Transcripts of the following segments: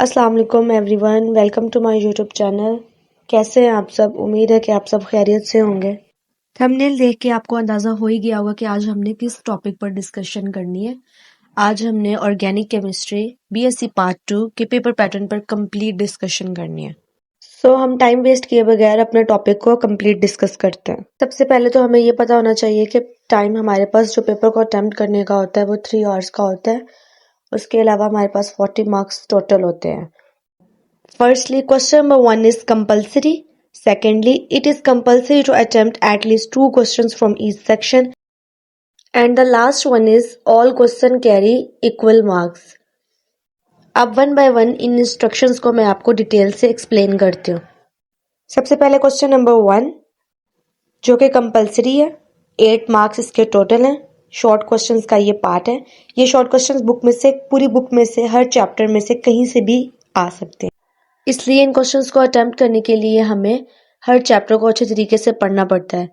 अस्सलाम वालेकुम everyone, welcome to my YouTube channel. कैसे हैं आप सब? उम्मीद है कि आप सब खैरियत से होंगे। थंबनेल देख के आपको अंदाज़ा हो ही गया होगा कि आज हमने किस टॉपिक पर डिस्कशन करनी है। आज हमने ऑर्गेनिक केमिस्ट्री बीएससी पार्ट 2 के पेपर पैटर्न पर कंप्लीट डिस्कशन करनी है। हम टाइम वेस्ट किए बगैर अपने टॉपिक को कंप्लीट डिस्कस करते हैं। सबसे पहले तो हमें ये पता होना चाहिए कि टाइम हमारे पास जो पेपर को अटेम्प्ट करने का होता है वो 3 आवर्स का होता है। उसके अलावा हमारे पास 40 मार्क्स टोटल होते हैं। Firstly, question number 1 is compulsory. Secondly, it is compulsory to attempt at least 2 questions from each section. And the last one is all question carry equal marks. अब one by one in instructions को मैं आपको detail से explain करती हूँ। सबसे पहले question number 1 जो कि कंपलसरी है, 8 मार्क्स इसके टोटल हैं। शॉर्ट क्वेश्चंस का ये पार्ट है। ये शॉर्ट क्वेश्चंस बुक में से, पूरी बुक में से, हर चैप्टर में से कहीं से भी आ सकते हैं। इसलिए इन क्वेश्चंस को अटेम्प्ट करने के लिए हमें हर चैप्टर को अच्छे तरीके से पढ़ना पड़ता है।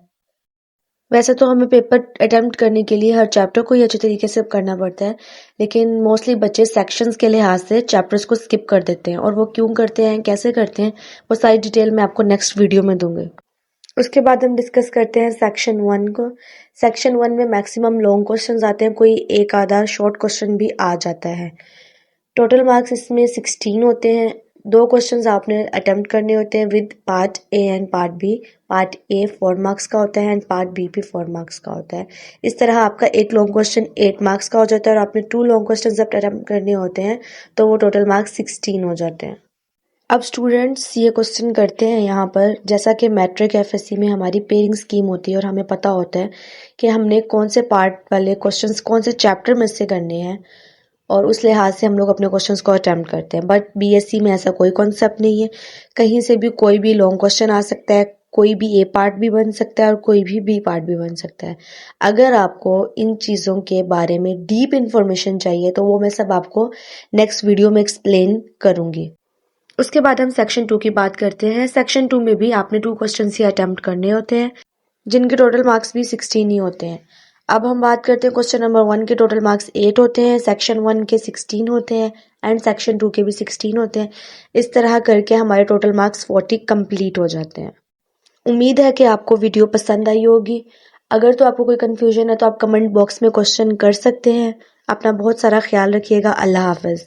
वैसे तो हमें पेपर अटेम्प्ट करने के लिए हर चैप्टर को ही अच्छे तरीके से करना पड़ता है, लेकिन मोस्टली बच्चे सेक्शंस के लिहाज से चैप्टर्स को स्किप कर देते हैं, और वो क्यों करते हैं, कैसे करते हैं, वो सारी डिटेल मैं आपको नेक्स्ट वीडियो में दूंगी। उसके बाद हम डिस्कस करते हैं सेक्शन 1 को। सेक्शन 1 में मैक्सिमम लॉन्ग क्वेश्चंस आते हैं, कोई एक आधा शॉर्ट क्वेश्चन भी आ जाता है। टोटल मार्क्स इसमें 16 होते हैं। 2 क्वेश्चंस आपने अटेम्प्ट करने होते हैं with part A and part B. Part A 4 marks का होता है एंड पार्ट बी भी 4 मार्क्स का होता है। इस तरह आपका एक लॉन्ग क्वेश्चन 8 मार्क्स का हो जाता है, और आपने 2 लॉन्ग क्वेश्चंस जब अटेम्प्ट करने होते हैं तो वो टोटल मार्क्स 16 हो जाते हैं। अब स्टूडेंट्स ये क्वेश्चन करते हैं यहाँ पर, जैसा कि मैट्रिक एफएससी में हमारी पेयरिंग स्कीम होती है और हमें पता होता है कि हमने कौन से पार्ट वाले क्वेश्चंस कौन से चैप्टर में से करने हैं, और उस लिहाज से हम लोग अपने क्वेश्चंस को अटेम्प्ट करते हैं। बट बीएससी में ऐसा कोई कॉन्सेप्ट नहीं है। कहीं से भी कोई भी लॉन्ग क्वेश्चन आ सकता है, कोई भी ए पार्ट भी बन सकता है और कोई भी बी पार्ट भी बन सकता है। अगर आपको इन चीज़ों के बारे में डीप इन्फॉर्मेशन चाहिए तो वो मैं सब आपको नेक्स्ट वीडियो में एक्सप्लेन करूँगी। उसके बाद हम सेक्शन 2 की बात करते हैं। सेक्शन 2 में भी आपने 2 क्वेश्चन ही अटेम्प्ट करने होते हैं, जिनके टोटल मार्क्स भी 16 ही होते हैं। अब हम बात करते हैं क्वेश्चन नंबर 1 के टोटल मार्क्स 8 होते हैं, सेक्शन 1 के 16 होते हैं एंड सेक्शन 2 के भी 16 होते हैं। इस तरह करके हमारे टोटल मार्क्स 40 कंप्लीट हो जाते हैं। उम्मीद है कि आपको वीडियो पसंद आई होगी। अगर तो आपको कोई कंफ्यूजन है तो आप कमेंट बॉक्स में क्वेश्चन कर सकते हैं। अपना बहुत सारा ख्याल रखिएगा। अल्लाह हाफिज।